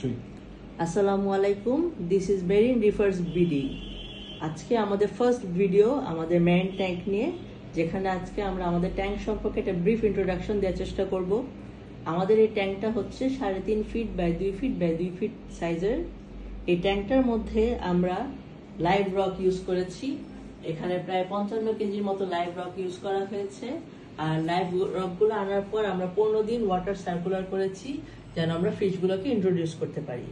অবশ্যই। আসসালামু আলাইকুম, this is marine rivers BD. আজকে আমাদের ফার্স্ট ভিডিও আমাদের মেরিন ট্যাঙ্ক নিয়ে, যেখানে আজকে আমরা আমাদের ট্যাঙ্ক সম্পর্কে একটা ব্রিফ ইন্ট্রোডাকশন দেওয়ার চেষ্টা করব। আমাদের এই ট্যাঙ্কটা হচ্ছে 3.5 feet by 2 feet by 2 feet সাইজের। এই ট্যাঙ্কটার মধ্যে আমরা লাইভ রক ইউজ করেছি। এখানে প্রায় 55 কেজির মতো লাইভ রক ইউজ করা হয়েছে। আর লাইভ রকগুলো আনার পর আমরা 15 দিন ওয়াটার সার্কুলার করেছি, যেন আমরা ফিশগুলোকে ইন্ট্রোডিউস করতে পারি।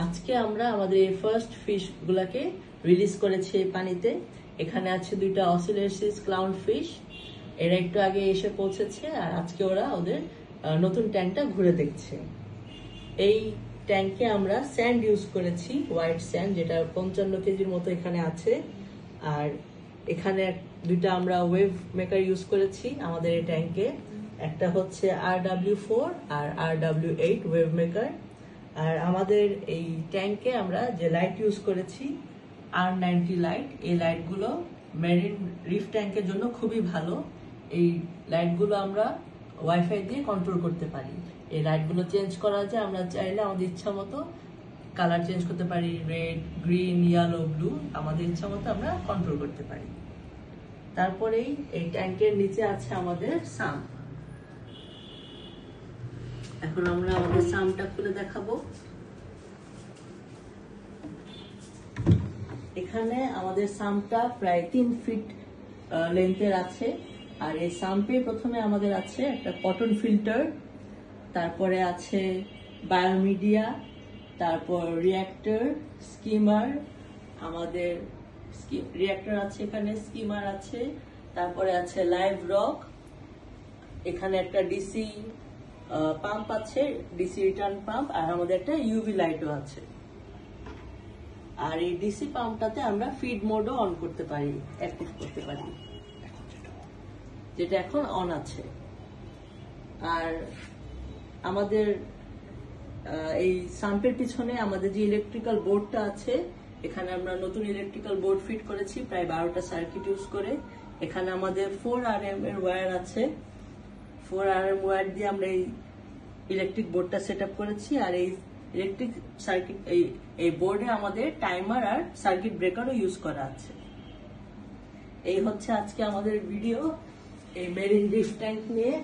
আজকে আমরা আমাদের এই ফার্স্ট ফিশগুলোকে রিলিজ করেছি এই পানিতে। এখানে আছে 2টা অসিলেটসিস ক্লাউন ফিশ। এরা একটু আগে এসে পৌঁছেছে, আর আজকে ওরা ওদের নতুন ট্যাঙ্কটা ঘুরে দেখছে। এই ট্যাঙ্কে আমরা স্যান্ড ইউজ করেছি, হোয়াইট স্যান্ড, যেটা 55 কেজির মতো এখানে আছে। আর এখানে 2টা আমরা ওয়েভ মেকার ইউজ করেছি আমাদের এই ট্যাঙ্কে। একটা হচ্ছে RW4 আর RW8 ওয়েভ মেকার। আর আমাদের এই ট্যাঙ্কে আমরা যে লাইট ইউজ করেছি, R90 লাইট, এই লাইটগুলো মেরিন রিফ ট্যাঙ্কের জন্য খুবই ভালো। এই লাইটগুলো আমরা ওয়াইফাই দিয়ে কন্ট্রোল করতে পারি। এই লাইটগুলো চেঞ্জ করা যায়, আমরা চাইলে আমাদের ইচ্ছা মতো কালার চেঞ্জ করতে পারি, রেড, গ্রিন, ইয়েলো, ব্লু, আমাদের ইচ্ছা মতো আমরা কন্ট্রোল করতে পারি। তারপরেই এই ট্যাঙ্কের নিচে আছে আমাদের সাম্প। এখন আমরা আমাদের সাম্পটা খুলে দেখাবো। এখানে আমাদের সাম্পটা প্রায় 3 ফিট লেন্থের আছে। আর এই সাম্পে প্রথমে আমাদের আছে একটা কটন ফিল্টার, তারপরে আছে বায়োমিডিয়া, তারপর রিঅ্যাক্টর, স্কিমার, আমাদের রিঅ্যাক্টর আছে, এখানে স্কিমার আছে, তারপরে আছে লাইভ রক, এখানে একটা ডিসি পাম্প আছে, ডিসি রিটার্ন পাম্প, আর আমাদের একটা ইউভি লাইটও আছে। আর এই ডিসি পাম্পটাতে আমরা ফিড মোডও অন করতে পারি, অ্যাক্টিভ করতে পারি, যেটা এখন অন আছে। আর আমাদের এই সাম্পের পিছনে আমাদের যে ইলেকট্রিক্যাল বোর্ডটা আছে, এখানে আমরা নতুন ইলেকট্রিক্যাল বোর্ড ফিট করেছি প্রায় 12টা সার্কিট ইউজ করে। এখানে আমাদের 4RM এর ওয়্যার আছে। 4RM ওয়্যার দিয়ে আমরা এই ইলেকট্রিক বোর্ডটা সেট আপ করেছি। আর এই ইলেকট্রিক সার্কিট এই বোর্ডে আমাদের টাইমার আর সার্কিট ব্রেকারও ইউজ করা আছে। এই হচ্ছে আজকে আমাদের ভিডিও এই মেরিন রিফ ট্যাঙ্ক নিয়ে।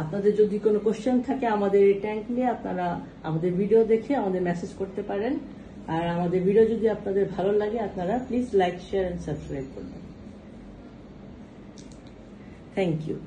আপনাদের যদি কোনো কোশ্চেন থাকে আমাদের এই ট্যাঙ্ক নিয়ে, আপনারা আমাদের ভিডিও দেখে আমাদের মেসেজ করতে পারেন। আর আমাদের ভিডিও যদি আপনাদের ভালো লাগে, আপনারা please like, share and subscribe করবেন। Thank you.